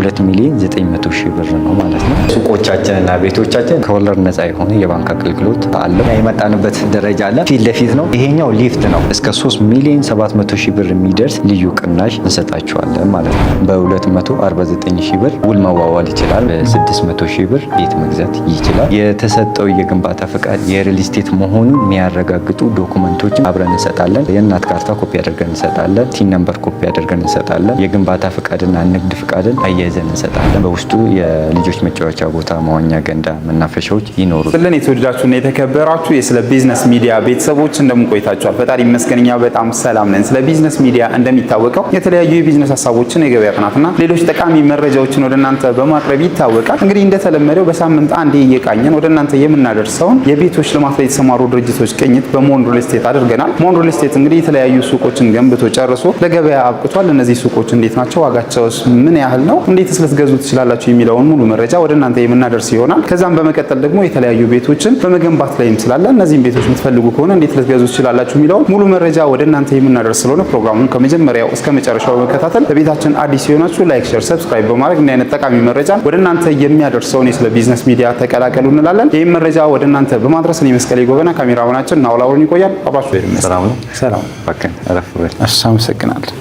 2,900,000 ብር ነው ማለት ነው። ሱቆቻችንና ቤቶቻችን ከወለድ ነፃ የሆነ የባንክ አገልግሎት አለው። የመጣንበት ደረጃ አለ። ፊት ለፊት ነው። ይሄኛው ሊፍት ነው። እስከ 3,700,000 ብር የሚደርስ ልዩ ቅናሽ እንሰጣቸዋለን ማለት ነው። በ249,000 ብር ውል መዋዋል ይችላል። በ600,000 ብር ቤት መግዛት ይችላል። የተሰጠው የግንባታ ፈቃድ የሪል ስቴት መሆኑን የሚያረጋግጡ ዶኩመንቶችን አብረን እንሰጣለን። የእናት ካርታ ኮፒ አድርገን እንሰጣለን። ቲን ነምበር ኮፒ አድርገን እንሰጣለን። የግንባታ ፈቃድና ንግድ ፈቃድን አያይዘን እንሰጣለን። በውስጡ የልጆች መጫወቻ ቦታ፣ መዋኛ ገንዳ፣ መናፈሻዎች ይኖሩ። ስለን የተወደዳችሁና የተከበራችሁ የስለ ቢዝነስ ሚዲያ ቤተሰቦች እንደምን ቆይታችኋል? ፈጣሪ ይመስገን እኛ በጣም ሰላም ነን። ስለ ቢዝነስ ሚዲያ እንደሚታወቀው የተለያዩ የቢዝነስ ሀሳቦችን፣ የገበያ ጥናትና ሌሎች ጠቃሚ መረጃዎችን ወደ እናንተ በማቅረብ ይታወቃል። እንግዲህ እንደተለመደው በሳምንት አንዴ እየቃኘን ወደ እናንተ የምናደርሰውን የቤቶች ልማት ላይ የተሰማሩ ድርጅቶች ቅኝት በሞን ሪል ስቴት አድርገናል። ሞን ሪል ስቴት እንግዲህ የተለያዩ ሱቆችን ገንብቶ ጨርሶ ለገበያ አብቅቷል። እነዚህ ሱቆች እንዴት ናቸው? ዋጋቸውስ ምን ያህል ነው? እንዴትስ ልትገዙ ትችላላችሁ? የሚለውን ሙሉ መረጃ ወደ እናንተ የምናደርስ ይሆናል። ከዛም በመቀጠል ደግሞ የተለያዩ ቤቶችን በመገንባት ላይም ስላለ እነዚህን ቤቶች የምትፈልጉ ከሆነ እንዴት ልትገዙ ትችላላችሁ የሚለውን ሙሉ መረጃ ወደ እናንተ የምናደርስ ስለሆነ ፕሮግራሙን ከመጀመሪያው እስከ መጨረሻው በመከታተል ለቤታችን አዲስ የሆናችሁ ላይክ፣ ሼር፣ ሰብስክራይብ በማድረግ እንዲህ አይነት ጠቃሚ መረጃ ወደ እናንተ የሚያደርሰውን የስለ ቢዝነስ ሚዲያ ተቀላቀሉ እንላለን። ይህም መረጃ ወደ እናንተ በማድረስ እኔ መስቀሌ ጎበና፣ ካሜራማናችን ናውላውን ይቆያል። አባችሁ ይመስላል። ሰላም ነው። ሰላም ባከን አረፍ በል። አመሰግናለሁ።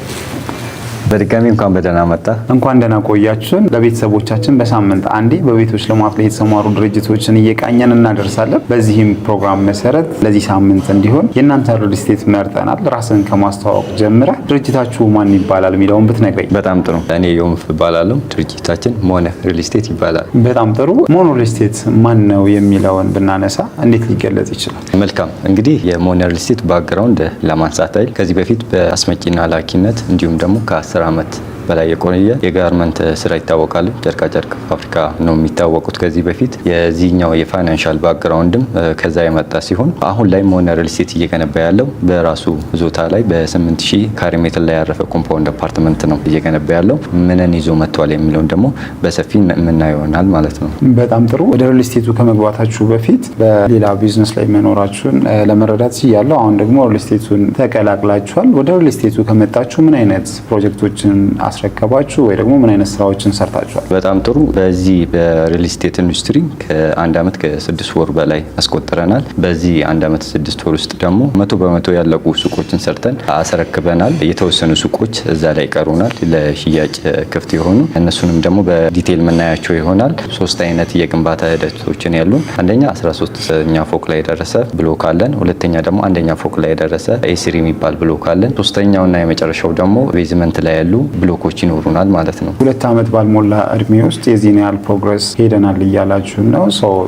በድጋሚ እንኳን በደህና መጣ። እንኳን ደህና ቆያችሁን። ለቤተሰቦቻችን በሳምንት አንዴ በቤቶች ልማት ላይ የተሰማሩ ድርጅቶችን እየቃኘን እናደርሳለን። በዚህም ፕሮግራም መሰረት ለዚህ ሳምንት እንዲሆን የእናንተ ሪል ስቴት መርጠናል። ራስን ከማስተዋወቅ ጀምረ ድርጅታችሁ ማን ይባላል የሚለውን ብትነግረኝ። በጣም ጥሩ። እኔ ዮምፍ እባላለሁ። ድርጅታችን ሞነ ሪል ስቴት ይባላል። በጣም ጥሩ። ሞነ ሪል ስቴት ማን ነው የሚለውን ብናነሳ እንዴት ሊገለጽ ይችላል? መልካም። እንግዲህ የሞነ ሪል ስቴት ባክግራውንድ ለማንሳት አይል ከዚህ በፊት በአስመጪና ላኪነት እንዲሁም ደግሞ ከ10 ዓመት በላይ የቆየ የጋርመንት ስራ ይታወቃል። ጨርቃ ጨርቅ ፋብሪካ ነው የሚታወቁት። ከዚህ በፊት የዚህኛው የፋይናንሻል ባክግራውንድም ከዛ የመጣ ሲሆን አሁን ላይ ሞነ ሪል ስቴት እየገነባ ያለው በራሱ ዞታ ላይ በ8,000 ካሬ ሜትር ላይ ያረፈ ኮምፓውንድ አፓርትመንት ነው እየገነባ ያለው። ምንን ይዞ መጥቷል የሚለውን ደግሞ በሰፊ የምናየው ይሆናል ማለት ነው። በጣም ጥሩ። ወደ ሪል ስቴቱ ከመግባታችሁ በፊት በሌላ ቢዝነስ ላይ መኖራችሁን ለመረዳት ሲያለው፣ አሁን ደግሞ ሪል ስቴቱን ተቀላቅላችኋል። ወደ ሪል ስቴቱ ከመጣችሁ ምን አይነት ፕሮጀክቶችን አስረከባችሁ ወይ ደግሞ ምን አይነት ስራዎችን ሰርታችኋል? በጣም ጥሩ። በዚህ በሪል ስቴት ኢንዱስትሪ ከ1 ዓመት ከ6 ወር በላይ አስቆጥረናል። በዚህ 1 ዓመት 6 ወር ውስጥ ደግሞ 100% ያለቁ ሱቆችን ሰርተን አስረክበናል። የተወሰኑ ሱቆች እዛ ላይ ቀሩናል ለሽያጭ ክፍት የሆኑ እነሱንም ደግሞ በዲቴል የምናያቸው ይሆናል። 3 አይነት የግንባታ ሂደቶችን ያሉን፣ አንደኛ 13ኛ ፎቅ ላይ የደረሰ ብሎክ አለን። ሁለተኛ ደግሞ አንደኛ ፎቅ ላይ የደረሰ ኤ3 የሚባል ብሎክ አለን። ሶስተኛውና የመጨረሻው ደግሞ ቤዝመንት ላይ ያሉ ብሎኮች ይኖሩናል ማለት ነው። 2 ዓመት ባልሞላ እድሜ ውስጥ የዚህን ያህል ፕሮግረስ ሄደናል እያላችሁ ነው።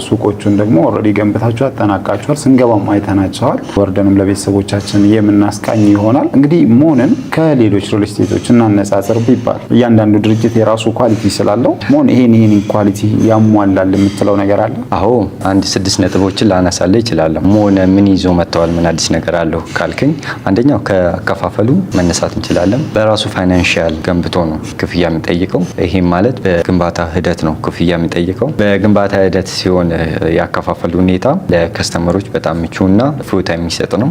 ሱቆቹን ደግሞ ኦልሬዲ ገንብታችሁ አጠናቃችኋል። ስንገባም አይተናቸዋል። ወርደንም ለቤተሰቦቻችን የምናስቃኝ ይሆናል። እንግዲህ ሞንን ከሌሎች ሪል ስቴቶች እናነጻጽር ቢባል እያንዳንዱ ድርጅት የራሱ ኳሊቲ ስላለው ሞን ይሄን ኳሊቲ ያሟላል የምትለው ነገር አለ? አዎ፣ አንድ 6 ነጥቦችን ላነሳለ ይችላለሁ። ሞን ምን ይዞ መጥተዋል፣ ምን አዲስ ነገር አለው ካልከኝ፣ አንደኛው ከአከፋፈሉ መነሳት እንችላለን። በራሱ ፋይናንሻል ገንብቶ ነው ክፍያ የሚጠይቀው። ይሄም ማለት በግንባታ ሂደት ነው ክፍያ የሚጠይቀው። በግንባታ ሂደት ሲሆን ያከፋፈል ሁኔታ ለከስተመሮች በጣም ምቹና ፎታ የሚሰጥ ነው።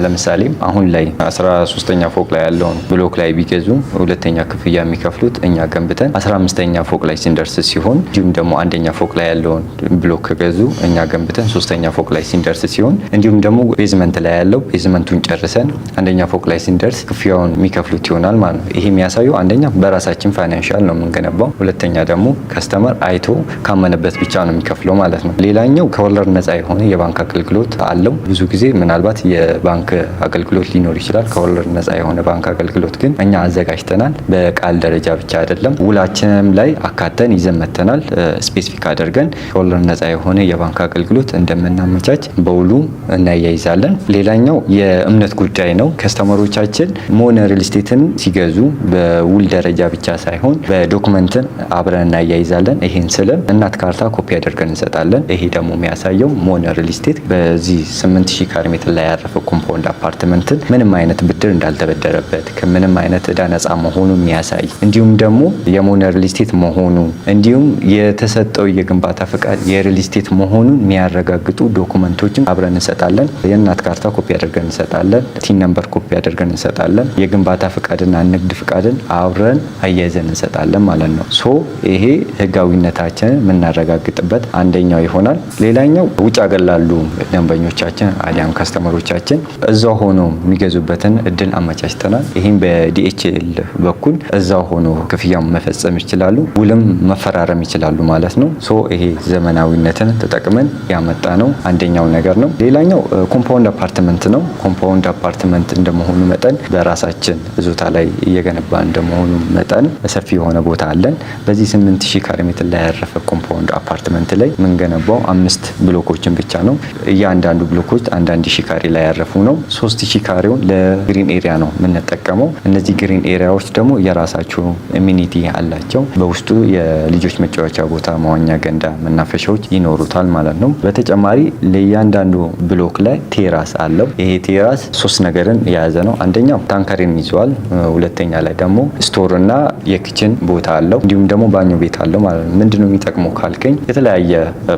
ለምሳሌ አሁን ላይ 13ኛ ፎቅ ላይ ያለውን ብሎክ ላይ ቢገዙ ሁለተኛ ክፍያ የሚከፍሉት እኛ ገንብተን 15ኛ ፎቅ ላይ ሲንደርስ ሲሆን፣ እንዲሁም ደግሞ አንደኛ ፎቅ ላይ ያለውን ብሎክ ከገዙ እኛ ገንብተን 3ኛ ፎቅ ላይ ሲንደርስ ሲሆን፣ እንዲሁም ደግሞ ቤዝመንት ላይ ያለው ቤዝመንቱን ጨርሰን አንደኛ ፎቅ ላይ ሲንደርስ ክፍያውን የሚከፍሉት ይሆናል ማለት ነው። ይሄ የሚያሳየው አንደኛ በራሳችን ፋይናንሻል ነው የምንገነባው፣ ሁለተኛ ደግሞ ከስተመር አይቶ ካመነበት ብቻ ነው የሚከፍለው ማለት ነው። ሌላኛው ከወለድ ነፃ የሆነ የባንክ አገልግሎት አለው። ብዙ ጊዜ ምናልባት የባንክ አገልግሎት ሊኖር ይችላል። ከወለድ ነፃ የሆነ ባንክ አገልግሎት ግን እኛ አዘጋጅተናል። በቃል ደረጃ ብቻ አይደለም፣ ውላችንም ላይ አካተን ይዘን መተናል። ስፔሲፊክ አድርገን ከወለድ ነፃ የሆነ የባንክ አገልግሎት እንደምናመቻች በውሉ እናያይዛለን። ሌላኛው የእምነት ጉዳይ ነው። ከስተመሮቻችን ሞነ ሪል ስቴትን ሲገዙ በውል ደረጃ ብቻ ሳይሆን በዶክመንትን አብረን እናያይዛለን። ይሄን ስለም እናት ካርታ ኮፒ አድርገን እንሰጣለን። ይሄ ደግሞ የሚያሳየው ሞነ ሪል ስቴት በዚህ 8,000 ካሬ ሜትር ላይ ያረፈ ኮምፓውንድ አፓርትመንትን ምንም አይነት ብድር እንዳልተበደረበት ከምንም አይነት እዳ ነፃ መሆኑ የሚያሳይ እንዲሁም ደግሞ የሞነ ሪል ስቴት መሆኑ እንዲሁም የተሰጠው የግንባታ ፈቃድ የሪል ስቴት መሆኑን የሚያረጋግጡ ዶኩመንቶችን አብረን እንሰጣለን። የእናት ካርታ ኮፒ አድርገን እንሰጣለን። ቲን ነምበር ኮፒ አድርገን እንሰጣለን። የግንባታ ፈቃድና ንግድ ፈቃድን አብረን አያይዘን እንሰጣለን ማለት ነው። ሶ ይሄ ህጋዊነታችንን የምናረጋግጥበት አንደኛው ይሆናል። ሌላኛው ውጭ ሀገር ላሉ ደንበኞቻችን አሊያም ከስተመሮቻችን እዛው ሆኖ የሚገዙበትን እድል አመቻችተናል። ይህም በዲኤችኤል በኩል እዛው ሆኖ ክፍያም መፈጸም ይችላሉ፣ ውልም መፈራረም ይችላሉ ማለት ነው። ሶ ይሄ ዘመናዊነትን ተጠቅመን ያመጣ ነው አንደኛው ነገር ነው። ሌላኛው ኮምፓውንድ አፓርትመንት ነው። ኮምፓውንድ አፓርትመንት እንደመሆኑ መጠን በራሳችን ይዞታ ላይ እየገነባ እንደመሆኑ መጠን ሰፊ የሆነ ቦታ አለን። በዚህ 8000 ካሬ ሜትር ላይ ያረፈ ኮምፓውንድ አፓርትመንት ላይ የምንገነባው 5 ብሎኮችን ብቻ ነው። እያንዳንዱ ብሎኮች 1000 ካሬ ላይ ያረፉ ነው። 3000 ካሬውን ለግሪን ኤሪያ ነው የምንጠቀመው። እነዚህ ግሪን ኤሪያዎች ደግሞ የራሳቸው ኢሚኒቲ አላቸው። በውስጡ የልጆች መጫወቻ ቦታ፣ መዋኛ ገንዳ፣ መናፈሻዎች ይኖሩታል ማለት ነው። በተጨማሪ ለእያንዳንዱ ብሎክ ላይ ቴራስ አለው። ይሄ ቴራስ 3 ነገርን የያዘ ነው። አንደኛው ታንከርን ይዟል። ሁለተኛ ላይ ደግሞ ስቶር እና የኪችን ቦታ አለው። እንዲሁም ደግሞ ባኞ ቤት አለው ማለት ነው። ምንድነው የሚጠቅመው ካልከኝ የተለያየ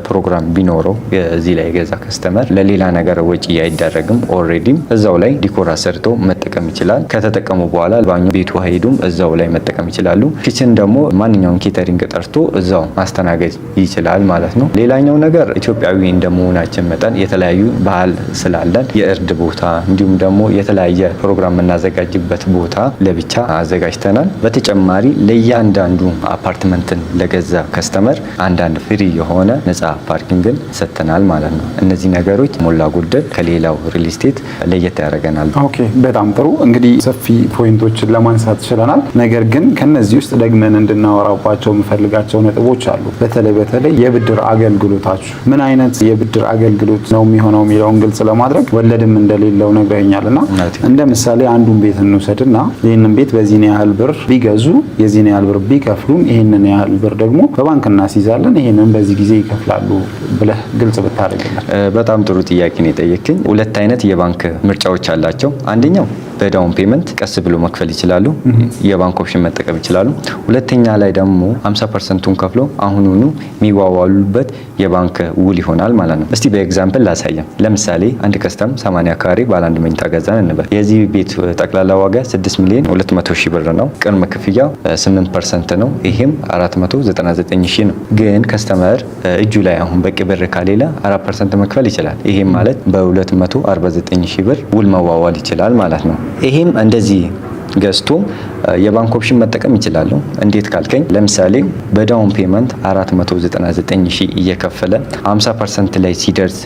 ፕሮግራም ቢኖረው እዚህ ላይ የገዛ ከስተመር ለሌላ ነገር ወጪ አይዳረግም። ኦልሬዲም እዛው ላይ ዲኮር አሰርቶ መጠቀም ይችላል። ከተጠቀሙ በኋላ ባኞ ቤቱ ሄዱም እዛው ላይ መጠቀም ይችላሉ። ኪችን ደግሞ ማንኛውም ኬተሪንግ ጠርቶ እዛው ማስተናገድ ይችላል ማለት ነው። ሌላኛው ነገር ኢትዮጵያዊ እንደመሆናችን መጠን የተለያዩ ባህል ስላለን የእርድ ቦታ እንዲሁም ደግሞ የተለያየ ፕሮግራም የምናዘጋጅበት ቦታ ለብቻ አዘጋጅተናል። በተጨማሪ ለእያንዳንዱ አፓርትመንትን ለገዛ ከስተመር አንዳንድ ፍሪ የሆነ ነፃ ፓርኪንግን ሰጥተናል ማለት ነው። እነዚህ ነገሮች ሞላ ጎደል ከሌላው ሪል ስቴት ለየት ያደርገናል። ኦኬ፣ በጣም ጥሩ። እንግዲህ ሰፊ ፖይንቶችን ለማንሳት ችለናል። ነገር ግን ከነዚህ ውስጥ ደግመን እንድናወራባቸው የምፈልጋቸው ነጥቦች አሉ። በተለይ የብድር አገልግሎታችሁ ምን አይነት የብድር አገልግሎት ነው የሚሆነው የሚለውን ግልጽ ለማድረግ ወለድም እንደሌለው ነግረኛልና እንደ ምሳሌ አንዱን ቤት እንውሰድና ይህንን ቤት በዚህን ያህል ብር ቢገዙ የዚህን ያህል ብር ቢከፍሉን ይህንን ያህል ብር ደግሞ በባንክ እናስይዛለን፣ ይህንን በዚህ ጊዜ ይከፍላሉ ብለህ ግልጽ ብታደርግልን። በጣም ጥሩ ጥያቄ ነው የጠየቅኝ። 2 አይነት የባንክ ምርጫዎች አላቸው። አንደኛው በዳውን ፔመንት ቀስ ብሎ መክፈል ይችላሉ፣ የባንክ ኦፕሽን መጠቀም ይችላሉ። ሁለተኛ ላይ ደግሞ 50%ቱን ከፍሎ አሁኑኑ የሚዋዋሉበት የባንክ ውል ይሆናል ማለት ነው። እስቲ በኤግዛምፕል ላሳየም። ለምሳሌ አንድ ከስተም 80 ካሬ ባለ 1 መኝታ ገዛን እንበል። የዚህ ቤት ጠቅላላ ዋጋ 6,200,000 ብር ነው። ቅድመ ክፍያው 8% ነው። ይሄም 499,000 ነው። ግን ከስተመር እጁ ላይ አሁን በቂ ብር ካሌለ 4% መክፈል ይችላል። ይሄም ማለት በ249,000 ብር ውል መዋዋል ይችላል ማለት ነው። ይሄም እንደዚህ ገዝቶ የባንክ ኦፕሽን መጠቀም ይችላሉ። እንዴት ካልከኝ ለምሳሌ በዳውን ፔመንት 499,000 እየከፈለ 50% ላይ ሲደርስ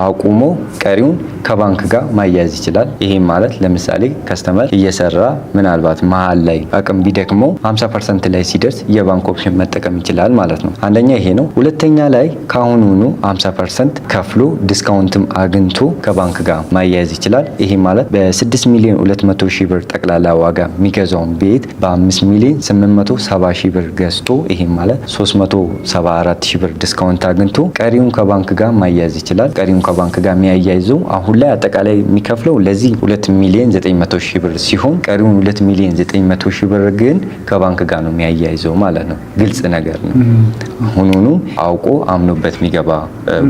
አቁሞ ቀሪውን ከባንክ ጋር ማያያዝ ይችላል። ይሄም ማለት ለምሳሌ ከስተመር እየሰራ ምናልባት መሀል ላይ አቅም ቢደክመው 50% ላይ ሲደርስ የባንክ ኦፕሽን መጠቀም ይችላል ማለት ነው። አንደኛ ይሄ ነው። ሁለተኛ ላይ ካሁኑኑ 50% ከፍሎ ዲስካውንትም አግኝቶ ከባንክ ጋር ማያያዝ ይችላል። ይሄ ማለት በ6,200,000 ብር ጠቅላላ ዋጋ የሚገዛውን ቤት በ5,870,000 ብር ገዝቶ ይሄም ማለት 374,000 ብር ዲስካውንት አግኝቶ ቀሪውን ከባንክ ጋር ማያያዝ ይችላል። ቀሪውን ከባንክ ጋር የሚያያይዘው አሁን ላይ አጠቃላይ የሚከፍለው ለዚህ 2,900,000 ብር ሲሆን ቀሪውን 2,900,000 ብር ግን ከባንክ ጋር ነው የሚያያይዘው ማለት ነው። ግልጽ ነገር ነው። አሁኑኑ አውቆ አምኖበት የሚገባ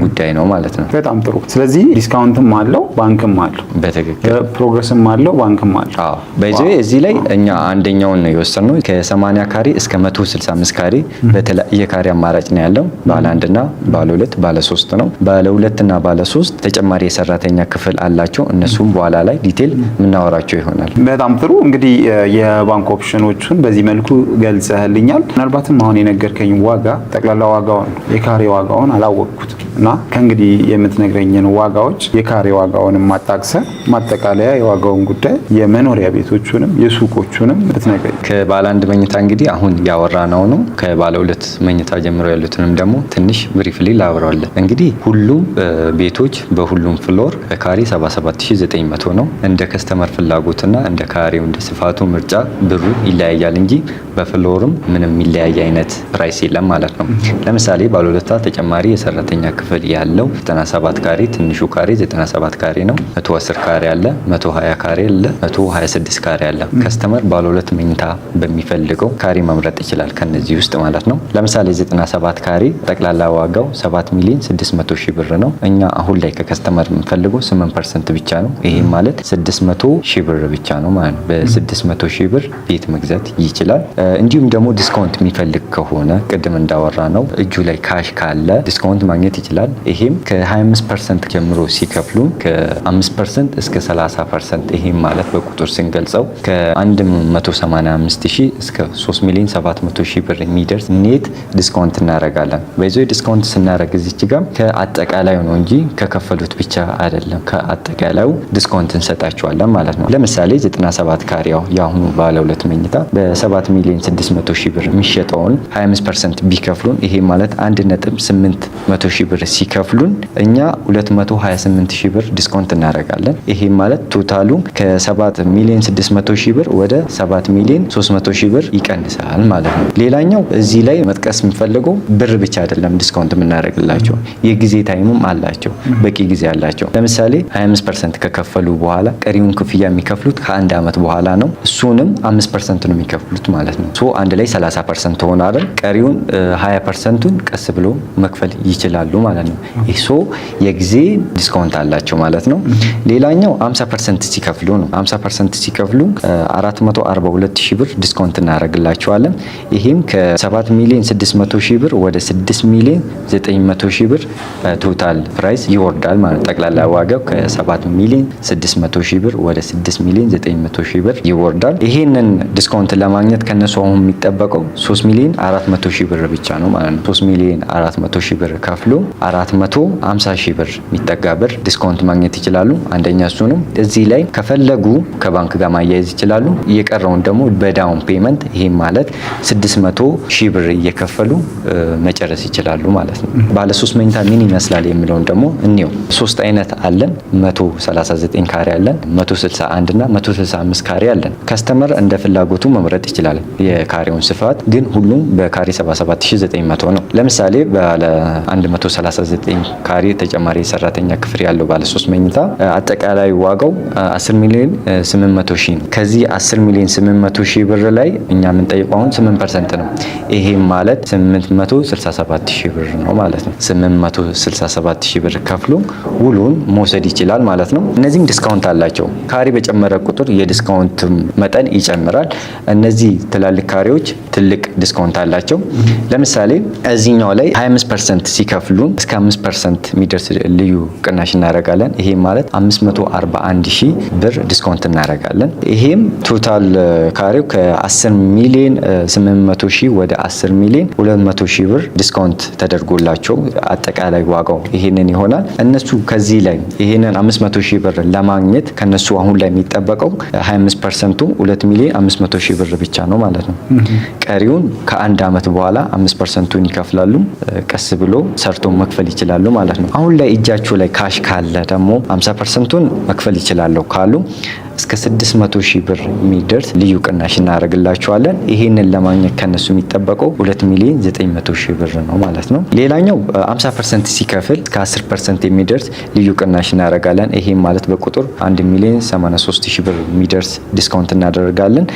ጉዳይ ነው ማለት ነው። በጣም ጥሩ። ስለዚህ ዲስካውንትም አለው ባንክም አለው። በትክክል ፕሮግረስም አለው ባንክም አለው። አዎ በዚህ እዚህ ላይ እኛ አንደኛውን ነው የወሰድነው። ከ80 ካሬ እስከ 165 ካሬ በተለያየ ካሬ አማራጭ ነው ያለው። ባለ 1 እና ባለ 2 ባለ 3 ነው። ባለ 2 እና ባለ 3 ተጨማሪ የሰራተኛ ክፍል አላቸው። እነሱም በኋላ ላይ ዲቴል የምናወራቸው ይሆናል። በጣም ጥሩ። እንግዲህ የባንክ ኦፕሽኖቹን በዚህ መልኩ ገልጸህልኛል። ምናልባትም አሁን የነገርከኝ ዋጋ ጠቅላላ ዋጋውን የካሬ ዋጋውን አላወቅኩትም እና ከእንግዲህ የምትነግረኝን ዋጋዎች የካሬ ዋጋውን ማጣቅሰ ማጠቃለያ የዋጋውን ጉዳይ የመኖሪያ ቤቶቹንም የሱቆቹንም ልትነግረኝ። ከባለ 1 መኝታ እንግዲህ አሁን ያወራነው ነው። ከባለ 2 መኝታ ጀምሮ ያሉትንም ደግሞ ትንሽ ብሪፍሊ ላብራራለን። እንግዲህ ሁሉም ቤቶች በሁሉም ፍሎር ካሬ 77,900 ነው። እንደ ከስተመር ፍላጎትና እንደ ካሬው እንደ ስፋቱ ምርጫ ብሩ ይለያያል እንጂ በፍሎርም ምንም የሚለያይ አይነት ፕራይስ የለም ማለት ነው። ለምሳሌ ባለ 2 ተጨማሪ የሰራተኛ ክፍል ያለው 97 ካሬ፣ ትንሹ ካሬ 97 ካሬ ካሬ ነው። 110 ካሬ አለ፣ 120 ካሬ አለ፣ 126 ካሬ አለ። ከስተመር ባለ 2 መኝታ በሚፈልገው ካሬ መምረጥ ይችላል ከነዚህ ውስጥ ማለት ነው። ለምሳሌ 97 ካሬ ጠቅላላ ዋጋው 7 ሚሊዮን 600 ሺህ ብር ነው። እኛ አሁን ላይ ከከስተመር የምንፈልገው 8% ብቻ ነው። ይሄም ማለት 600 ሺህ ብር ብቻ ነው ማለት ነው። በ600 ሺህ ብር ቤት መግዛት ይችላል። እንዲሁም ደግሞ ዲስካውንት የሚፈልግ ከሆነ ቅድም እንዳወራ ነው እጁ ላይ ካሽ ካለ ዲስካውንት ማግኘት ይችላል። ይሄም ከ25% ጀምሮ ሲከፍሉ ከ5% እስከ 30%። ይሄም ማለት በቁጥር ስንገልጸው ከ185 ሺህ እስከ 3 ሚሊዮን 700 ሺህ ብር የሚደርስ ኔት ዲስካውንት እናደርጋለን። በዚህ ዲስካውንት ስናደርግ እዚች ጋር ከአጠቃላዩ ነው እንጂ ከከፈሉት ብቻ አይደለም። ከአጠቃላዩ ዲስካውንት እንሰጣቸዋለን ማለት ነው። ለምሳሌ 97 ካሬው የአሁኑ ባለ 2 መኝታ በ7 ሚሊዮን 600 ሺህ ብር የሚሸጠውን 25% ቢከፍሉን ይሄ ማለት 1.8 ሺህ ብር ሲከፍሉን እኛ 228 ሺህ ብር ዲስካውንት እናደርጋለን። ይሄ ማለት ቶታሉ ከ7 ሚሊዮን 600 ሺህ ብር ወደ 7 ሚሊዮን 300 ሺህ ብር ይቀንሳል ማለት ነው። ሌላኛው እዚህ ላይ መጥቀስ የምፈልገው ብር ብቻ አይደለም ዲስካውንት የምናደርግላቸው የጊዜ ታይሙም አላቸው። በቂ ጊዜ አላቸው። ለምሳሌ 25% ከከፈሉ በኋላ ቀሪውን ክፍያ የሚከፍሉት ከ1 ዓመት በኋላ ነው። እሱንም 5% ነው የሚከፍሉት ማለት ነው። ሶ አንድ ላይ 30% ሆነ አይደል? ቀሪውን 20%ቱን ቀስ ብሎ መክፈል ይችላሉ ማለት ነው። ሶ የጊዜ ዲስካውንት አላቸው ማለት ነው። ሌላኛው 50% ሲከፍሉ ነው። 50% ሲከፍሉ 442 ሺህ ብር ዲስካውንት እናደርግላቸዋለን። ይሄም ከ7 ሚሊዮን 600 ሺህ ብር ወደ 6 ሚሊዮን 900 ሺህ ብር ቶታል ፕራይስ ይወርዳል ማለት ጠቅላላ ዋጋው ከ7 ሚሊዮን 600 ሺህ ብር ወደ 6 ሚሊዮን 900 ሺህ ብር ይወርዳል። ይሄንን ዲስካውንት ለማግኘት ከነሱ አሁን የሚጠበቀው 3 ሚሊዮን 400 ሺህ ብር ብቻ ነው ማለት ነው። 3 ሚሊዮን 400 ሺህ ብር ከፍሎ 450 ሺህ ብር የሚጠጋ ብር ዲስካውንት ማግኘት ይችላሉ። አንደኛ እሱ ነው። እዚህ ላይ ከፈለጉ ከባንክ ጋር ማያያዝ ይችላሉ። የቀረውን ደግሞ በዳውን ፔመንት ይሄ ማለት 600 ሺህ ብር እየከፈሉ መጨረስ ይችላሉ ማለት ነው። ባለ 3 መኝታ ምን ይመስላል የሚለውን ደግሞ እንየው። 3 አይነት አለን። 139 ካሬ አለን፣ 161 እና 165 ካሬ አለን። ከስተመር እንደ ፍላጎቱ መምረጥ ይችላል። የካሬውን ስፋት ግን ሁሉም በካሬ 77900 ነው። ለምሳሌ ባለ 139 ካሬ ተጨማሪ የሰራተኛ ክፍል ያለው ባለ 3 መኝታ አጠቃላይ ዋጋው 10 ሚሊዮን 800 ሺህ ነው። ከዚህ 10 ሚሊዮን 800 ሺህ ብር ላይ እኛ የምንጠይቀው አሁን 8% ነው። ይሄም ማለት 867 ሺህ ብር ነው ማለት ነው። 867 ሺህ ብር ከፍሎ ውሉን መውሰድ ይችላል ማለት ነው። እነዚህም ዲስካውንት አላቸው። ካሬ በጨመረ ቁጥር የዲስካውንት መጠን ይጨምራል። እነዚህ ትላልቅ ካሬዎች ትልቅ ዲስካውንት አላቸው። ለምሳሌ እዚህኛው ላይ 25% ሲከፍሉ እስከ 5% የሚደርስ ልዩ ቅናሽ እናደርጋለን። ይሄ ማለት 541 ሺህ ብር ዲስካውንት እናደርጋለን። ይሄም ቶታል ካሬው ከ10 ሚሊዮን 800 ሺህ ወደ 10 ሚሊዮን 200 ሺህ ብር ዲስካውንት ተደርጎላቸው አጠቃላይ ዋጋው ይሄንን ይሆናል። እነሱ ከዚህ ላይ ይሄንን 500 ሺህ ብር ለማግኘት ከነሱ አሁን ላይ የሚጠበቀው 25%ቱ 2 ሚሊዮን 500 ሺህ ብር ብቻ ነው ማለት ነው። ቀሪውን ከ1 ዓመት በኋላ 5%ቱን ይከፍላሉ። ቀስ ብሎ ሰርቶ መክፈል ይችላሉ ማለት ነው። አሁን ላይ እጃቸው ላይ ካሽ ካለ ደግሞ 50%ቱን መክፈል ይችላሉ ካሉ እስከ 600 ሺህ ብር የሚደርስ ልዩ ቅናሽ እናደርግላቸዋለን። ይሄንን ለማግኘት ከነሱ የሚጠበቀው 2 ሚሊዮን 900 ሺህ ብር ነው ማለት ነው። ሌላኛው 50% ሲከፍል እስከ 10% የሚደርስ ልዩ ቅናሽ እናደርጋለን። ይሄም ማለት በቁጥር 1 ሚሊዮን 83 ሺህ ብር የሚደርስ ዲስካውንት እናደርጋለን።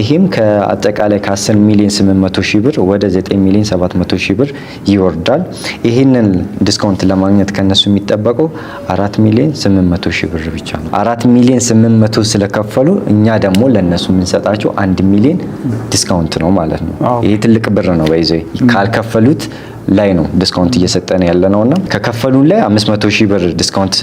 ይሄም ከአጠቃላይ ከ10 ሚሊዮን 800 ሺህ ብር ወደ 9 ሚሊዮን 700 ሺህ ብር ይወርዳል። ይሄንን ዲስካውንት ለማግኘት ከነሱ የሚጠበቀው 4 ሚሊዮን 800 ሺህ ብር ብቻ ነው። 4 ሚሊዮን 800 ስለከፈሉ እኛ ደግሞ ለነሱ የምንሰጣቸው 1 ሚሊዮን ዲስካውንት ነው ማለት ነው። ይሄ ትልቅ ብር ነው። በይዘይ ካልከፈሉት ላይ ነው ዲስካውንት እየሰጠን ያለ ነውና ከከፈሉ ላይ 500 ሺህ ብር ዲስካውንት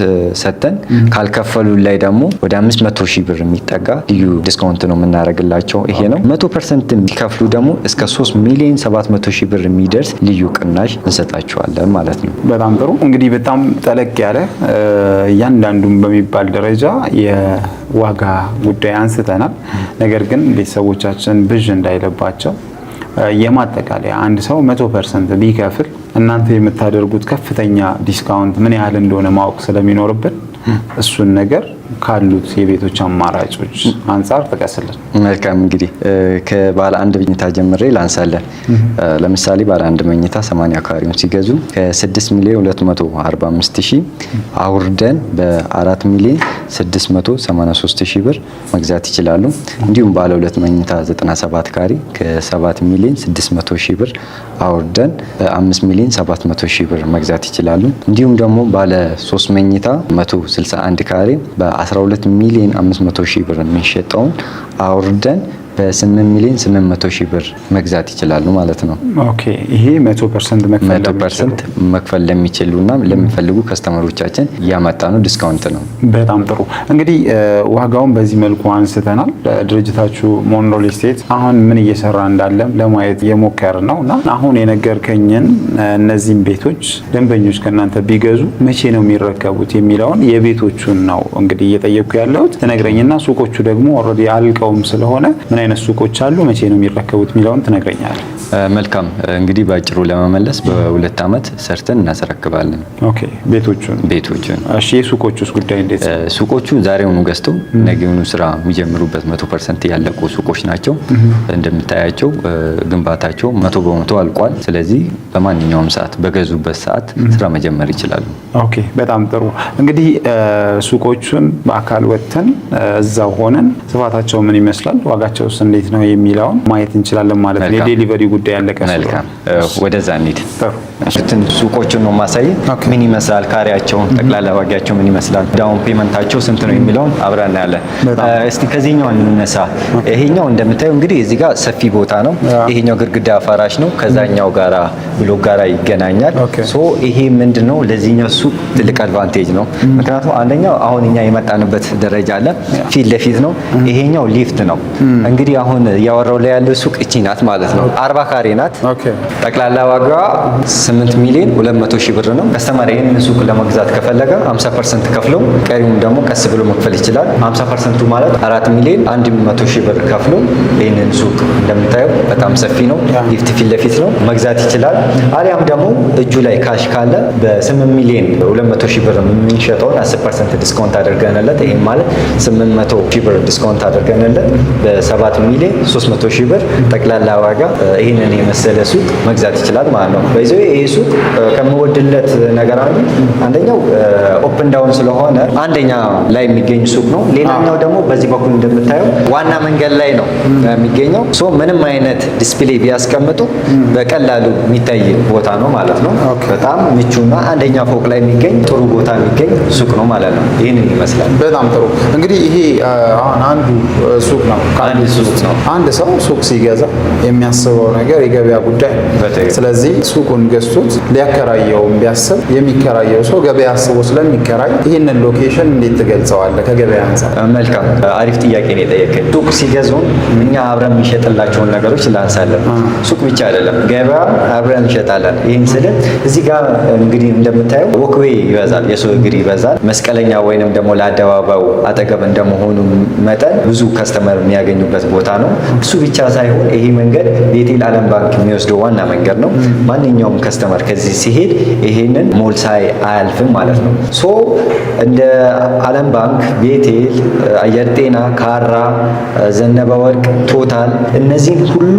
ሰጠን። ካልከፈሉ ላይ ደግሞ ወደ 500 ሺህ ብር የሚጠጋ ልዩ ዲስካውንት ነው የምናደርግላቸው። ይሄ ነው 100% ሲከፍሉ ደግሞ እስከ 3 ሚሊዮን 700 ሺህ ብር የሚደርስ ልዩ ቅናሽ እንሰጣቸዋለን ማለት ነው። በጣም ጥሩ። እንግዲህ በጣም ጠለቅ ያለ እያንዳንዱን በሚባል ደረጃ የዋጋ ጉዳይ አንስተናል። ነገር ግን ቤተሰቦቻችን ብዥ እንዳይለባቸው የማጠቃለያ አንድ ሰው 100% ቢከፍል እናንተ የምታደርጉት ከፍተኛ ዲስካውንት ምን ያህል እንደሆነ ማወቅ ስለሚኖርብን እሱን ነገር ካሉት የቤቶች አማራጮች አንጻር ጥቀስልን። መልካም እንግዲህ ከባለ አንድ መኝታ ጀምሬ ላንሳለን። ለምሳሌ ባለ አንድ መኝታ 80 ካሬውን ሲገዙ ከ6,245,000 አውርደን በ4 ሚሊዮን 683,000 ብር መግዛት ይችላሉ። እንዲሁም ባለ ሁለት መኝታ 97 ካሬ ከ7 ሚሊዮን 600,000 ብር አውርደን በ5 ሚሊዮን 700,000 ብር መግዛት ይችላሉ። እንዲሁም ደግሞ ባለ 3 መኝታ 161 ካሬ በ12 ሚሊዮን 500,000 ብር የሚሸጠውን አውርደን በ8 ሚሊዮን 800,000 ብር መግዛት ይችላሉ ማለት ነው። ኦኬ ይሄ 100% መክፈል ለሚችሉና ለሚፈልጉ ከስተመሮቻችን ያመጣ ነው ዲስካውንት ነው። በጣም ጥሩ። እንግዲህ ዋጋውን በዚህ መልኩ አንስተናል። ድርጅታችሁ ሞንሮል ስቴት አሁን ምን እየሰራ እንዳለ ለማየት የሞከር ነውና አሁን የነገርከኝን እነዚህን ቤቶች ደንበኞች ከእናንተ ቢገዙ መቼ ነው የሚረከቡት የሚለውን የቤቶቹን ነው እንግዲህ እየጠየቅኩ ያለሁት ትነግረኝና ሱቆቹ ደግሞ ኦልሬዲ አልቀውም ስለሆነ ምን አይነት ሱቆች አሉ መቼ ነው የሚረከቡት የሚለውን ትነግረኛለህ። መልካም እንግዲህ ባጭሩ ለመመለስ በ2 አመት ሰርተን እናስረክባለን። ኦኬ ቤቶቹን እሺ የሱቆቹስ ጉዳይ እንዴት? ሱቆቹ ዛሬውኑ ገዝተው ነገውኑ ስራ የሚጀምሩበት 100% ያለቁ ሱቆች ናቸው። እንደምታያቸው ግንባታቸው 100% አልቋል። ስለዚህ በማንኛውም ሰዓት በገዙበት ሰዓት ስራ መጀመር ይችላሉ። ኦኬ በጣም ጥሩ። እንግዲህ ሱቆቹን በአካል ወጥተን እዛው ሆነን ስፋታቸው ምን ይመስላል ዋጋቸውስ እንዴት ነው የሚለውን ማየት እንችላለን ማለት ነው። የዴሊቨሪ ጉዳይ ያለቀ መልካም ወደዛ እንሂድ። ሱቆቹን ነው ማሳይ ምን ይመስላል፣ ካሬያቸውን፣ ጠቅላላ ዋጋቸው ምን ይመስላል፣ ዳውን ፔመንታቸው ስንት ነው የሚለውን አብረን እናያለን። እስቲ ከዚህኛው እንነሳ። ይሄኛው እንደምታዩ እንግዲህ እዚህ ጋር ሰፊ ቦታ ነው። ይሄኛው ግድግዳ ፈራሽ ነው፣ ከዛኛው ጋራ ብሎክ ጋራ ይገናኛል። ሶ ይሄ ምንድነው ለዚህኛው ሱቅ ትልቅ አድቫንቴጅ ነው። ምክንያቱም አንደኛው አሁን እኛ የመጣንበት ደረጃ አለ፣ ፊት ለፊት ነው። ይሄኛው ሊፍት ነው። እንግዲህ አሁን ያወራው ላይ ያለው ሱቅ እቺ ናት ማለት ነው። 40 ካሬ ናት። ጠቅላላ ዋጋዋ 8 ሚሊዮን 200,000 ብር ነው። ከስተመር ይሄንን ሱቅ ለመግዛት ከፈለገ 50% ከፍሎ ቀሪውን ደግሞ ቀስ ብሎ መክፈል ይችላል። 50% ማለት 4 ሚሊዮን 100,000 ብር ከፍሎ ይሄንን ሱቅ እንደምታየው በጣም ሰፊ ነው፣ ሊፍት ፊት ለፊት ነው፣ መግዛት ይችላል። አሊያም ደግሞ እጁ ላይ ካሽ ካለ በ8 ሚሊዮን 200,000 ብር የሚሸጠውን 10% ዲስካውንት አድርገንለት ይሄ ማለት 800,000 ብር ዲስካውንት አድርገንለት በ7 ሚሊዮን 300,000 ብር ጠቅላላ ዋጋ ይሄንን የመሰለ ሱቅ መግዛት ይችላል ማለት ነው። በዚህ ይሄ ሱቅ ከምወድለት ነገር አንደኛው ኦፕን ዳውን ስለሆነ አንደኛ ላይ የሚገኝ ሱቅ ነው። ሌላኛው ደግሞ በዚህ በኩል እንደምታየው ዋና መንገድ ላይ ነው የሚገኘው። ሶ ምንም አይነት ዲስፕሌይ ቢያስቀምጡ በቀላሉ የሚታይ ቦታ ነው ማለት ነው። በጣም ምቹና አንደኛ ፎቅ ላይ የሚገኝ ጥሩ ቦታ የሚገኝ ሱቅ ነው ማለት ነው። ይሄንን ይመስላል። በጣም ጥሩ። እንግዲህ ይሄ አንዱ ሱቅ ነው። አንድ ሰው ሱቅ ሲገዛ የሚያስበው ነገር የገበያ ጉዳይ ነው። ስለዚህ ሱቁን ገዝቶት ሊያከራየውም ቢያስብ የሚከራየው ሰው ገበያ አስቦ ስለሚከራይ ይህንን ሎኬሽን እንዴት ትገልጸዋለህ ከገበያ አንፃር? መልካም አሪፍ ጥያቄ ነው የጠየቀኝ። ሱቅ ሲገዙን እኛ አብረን የሚሸጥላቸውን ነገሮች ላንሳለን። ሱቅ ብቻ አይደለም ገበያ አብረን እንሸጣለን። ይህን ስል እዚህ ጋር እንግዲህ እንደምታየው ወክዌይ ይበዛል፣ የሰው እግር ይበዛል። መስቀለኛ ወይንም ደግሞ ለአደባባዩ አጠገብ እንደመሆኑ መጠን ብዙ ከስተመር የሚያገኙበት ቦታ ነው። እሱ ብቻ ሳይሆን ይሄ መንገድ ቤቴል ዓለም ባንክ የሚወስደው ዋና መንገድ ነው። ማንኛውም ከስተመር ከዚህ ሲሄድ ይሄንን ሞል ሳይ አያልፍም ማለት ነው። ሶ እንደ ዓለም ባንክ፣ ቤቴል፣ አየር ጤና፣ ካራ፣ ዘነበ ወርቅ፣ ቶታል እነዚህን ሁሉ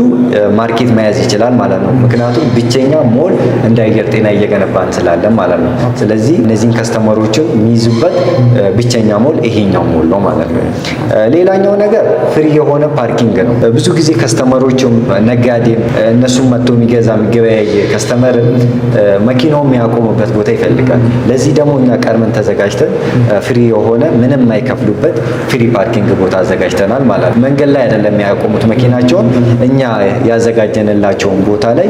ማርኬት መያዝ ይችላል ማለት ነው። ምክንያቱም ብቸኛ ሞል እንደ አየር ጤና እየገነባን ስላለን ማለት ነው። ስለዚህ እነዚህን ከስተመሮችን የሚይዙበት ብቸኛ ሞል ይሄኛው ሞል ነው ማለት ነው። ሌላኛው ነገር ፍሪ የሆነ ፓርኪንግ ነው። ብዙ ጊዜ ከስተመሮችም ነጋዴም እነሱም መጥቶ የሚገዛ የሚገበያይ ከስተመር መኪናው የሚያቆሙበት ቦታ ይፈልጋል። ለዚህ ደግሞ እኛ ቀድመን ተዘጋጅተን ፍሪ የሆነ ምንም የማይከፍሉበት ፍሪ ፓርኪንግ ቦታ አዘጋጅተናል ማለት ነው። መንገድ ላይ አይደለም የሚያቆሙት መኪናቸውን፣ እኛ ያዘጋጀንላቸውን ቦታ ላይ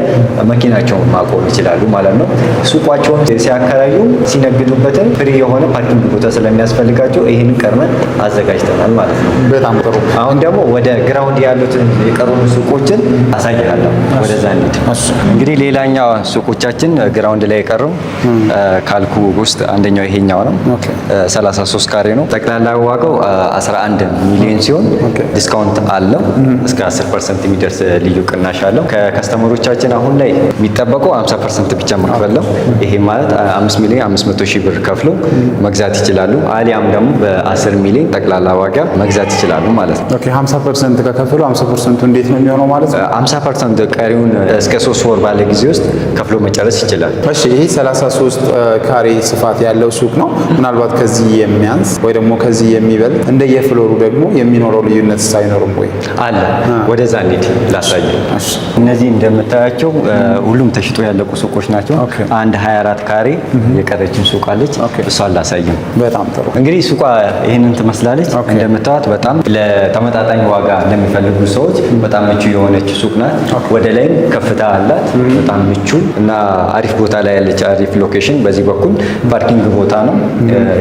መኪናቸውን ማቆም ይችላሉ ማለት ነው። ሱቋቸውን ሲያከራዩ ሲነግዱበትን ፍሪ የሆነ ፓርኪንግ ቦታ ስለሚያስፈልጋቸው ይህን ቀድመን አዘጋጅተናል ማለት ነው። በጣም ጥሩ። አሁን ደግሞ ወደ ግራውንድ ያሉትን የቀሩን ሱቆችን አሳያለሁ። አለው። ወደዛ እንሂድ። እንግዲህ ሌላኛው ሱቆቻችን ግራውንድ ላይ የቀረው ካልኩ ውስጥ አንደኛው ይሄኛው ነው። 33 ካሬ ነው። ጠቅላላ ዋጋው 11 ሚሊዮን ሲሆን ዲስካውንት አለው። እስከ 10% የሚደርስ ልዩ ቅናሽ አለው። ከከስተመሮቻችን አሁን ላይ የሚጠበቀው 50% ብቻ መክፈል ነው። ይሄ ማለት 5 ሚሊዮን 500 ሺህ ብር ከፍሎ መግዛት ይችላሉ። አሊያም ደግሞ በ10 ሚሊዮን ጠቅላላ ዋጋ መግዛት ይችላሉ ማለት ነው። 50% ከከፈሉ 50% እንዴት ነው የሚሆነው ማለት ነው? 50% ቀሪውን እስከ 3 ወር ባለ ጊዜ ውስጥ ከፍሎ መጨረስ ይችላል። እሺ፣ ይሄ 33 ካሬ ስፋት ያለው ሱቅ ነው። ምናልባት ከዚህ የሚያንስ ወይ ደግሞ ከዚህ የሚበልጥ እንደየፍሎሩ ደግሞ የሚኖረው ልዩነት ሳይኖርም ወይ አለ? ወደዛ እንሂድ ላሳይ። እነዚህ እንደምታያቸው ሁሉም ተሽጦ ያለቁ ሱቆች ናቸው። አንድ 24 ካሬ የቀረችን ሱቅ አለች። እሷን ላሳይም። በጣም ጥሩ። እንግዲህ ሱቋ ይህንን ትመስላለች። እንደምታዩት በጣም ለተመጣጣኝ ዋጋ ለሚፈልጉ ሰዎች በጣም ምቹ የሆነች ሱቅ ናት። ወደ ላይም ከፍታ አላት። በጣም ምቹ እና አሪፍ ቦታ ላይ ያለች አሪፍ ሎኬሽን። በዚህ በኩል ፓርኪንግ ቦታ ነው።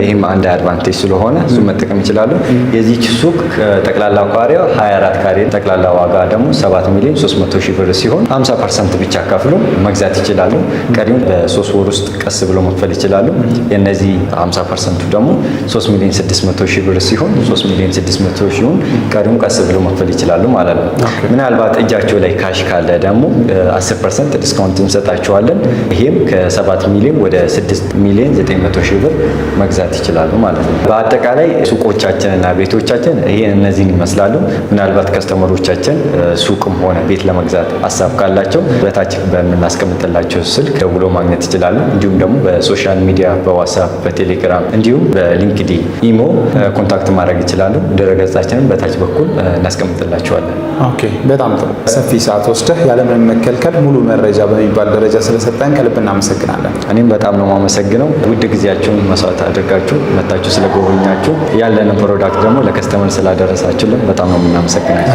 ይህም አንድ አድቫንቴጅ ስለሆነ እሱ መጠቀም ይችላሉ። የዚች ሱቅ ጠቅላላ ካሬዋ 24 ካሬ፣ ጠቅላላ ዋጋ ደግሞ 7 ሚሊዮን 300 ሺህ ብር ሲሆን 50% ብቻ ከፍሎ መግዛት ይችላሉ። ቀሪውን በ3 ወር ውስጥ ቀስ ብሎ መክፈል ይችላሉ። የነዚህ 50% ደግሞ 3 ሚሊዮን 600 ሺህ ብር ሲሆን 3 ሚሊዮን 600 ሺውን ቀሪውን ቀስ ብሎ መክፈል ይችላሉ ማለት ነው። ምናልባት እጃቸው ላይ ካሽ ካለ ደግሞ 10% ዲስካውንት እንሰጣቸዋለን። ይሄም ከ7 ሚሊዮን ወደ 6 ሚሊዮን 900 ሺህ ብር መግዛት ይችላሉ ማለት ነው። በአጠቃላይ ሱቆቻችንና ቤቶቻችን ይሄ እነዚህን ይመስላሉ። ምናልባት ከስተመሮቻችን ሱቅም ሆነ ቤት ለመግዛት ሀሳብ ካላቸው በታች በምናስቀምጥላቸው ስልክ ደውሎ ማግኘት ይችላሉ። እንዲሁም ደግሞ በሶሻል ሚዲያ በዋትስአፕ፣ በቴሌግራም እንዲሁም በሊንክዲን ኢሞ ኮንታክት ማድረግ ይችላሉ። ድረገጻችንን በታች በኩል እናስቀምጥላቸዋለን። ኦኬ፣ በጣም ጥሩ። ሰፊ ሰዓት ወስደህ ያለምንም መከልከል ሙሉ መረጃ በሚባል ደረጃ ስለሰጠን ከልብ እናመሰግናለን። እኔም በጣም ነው የማመሰግነው። ውድ ጊዜያችሁን መስዋዕት አድርጋችሁ መታችሁ ስለጎበኛችሁ ያለንን ፕሮዳክት ደግሞ ለከስተመር ስላደረሳችሁልን በጣም ነው የምናመሰግናለን።